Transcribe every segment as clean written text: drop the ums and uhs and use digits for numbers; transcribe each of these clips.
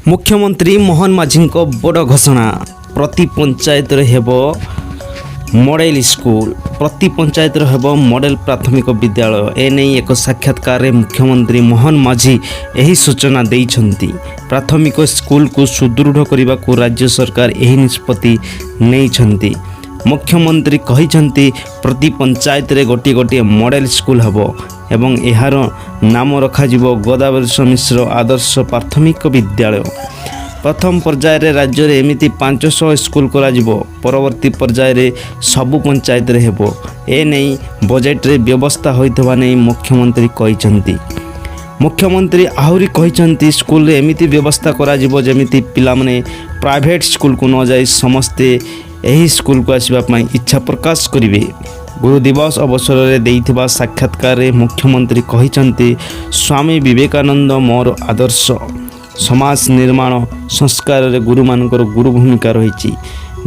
मुख्यमंत्री मोहन माझी बड़ घोषणा प्रति पंचायत हेब मॉडल स्कूल प्रति पंचायत हेब मॉडल प्राथमिक विद्यालय एने एक साक्षात्कार मुख्यमंत्री मोहन माझी यही सूचना देइछंती। प्राथमिक स्कूल को सुदृढ़ करने को राज्य सरकार यही निष्पत्ति नहीं। मुख्यमंत्री कहिछंती प्रति पंचायत रे गोटे गोटे मॉडल स्कूल हेबो एवं एहार नाम रखाजिबो गोदावरी मिश्र आदर्श प्राथमिक विद्यालय। प्रथम पर्याय रे राज्य रे एमिति 500 स्कूल करा जिवो। परवर्ती पर्याय रे सबु पंचायत रे हेबो। ए नै बजेट रे व्यवस्था होइतबा नै मुख्यमंत्री कहिछंती। मुख्यमंत्री आहुरी कहिछंती स्कूल रे एमिति व्यवस्था करा जिवो जेमिति पिला माने प्राइवेट स्कूल को न जाई समस्ते यही स्कूल को आसवा इच्छा प्रकाश करेंगे। गुरु दिवस अवसर में देइथिबा साक्षात्कार मुख्यमंत्री कहिछंती स्वामी विवेकानंद मोर आदर्श समाज निर्माण संस्कार रे गुरु मानकर गुरु भूमिका रही।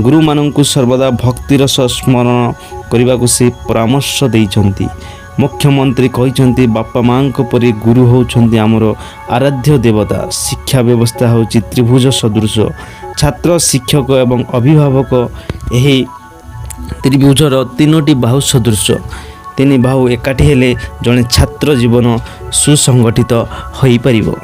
गुरु माननकु सर्वदा भक्तिर स्मरण करने को से परामर्श देइछंती। मुख्यमंत्री कहिछंती बापा माँ परी गुरु होउछंती आमर आराध्य देवता। शिक्षा व्यवस्था होउची त्रिभुज सदृश। छात्र शिक्षक एवं अभिभावक यही त्रिभुजर तीनोटी बाहु सदृश। तीन बाहु एकाठी हेले जड़े छात्र जीवन सुसंगठित हो पारिबो।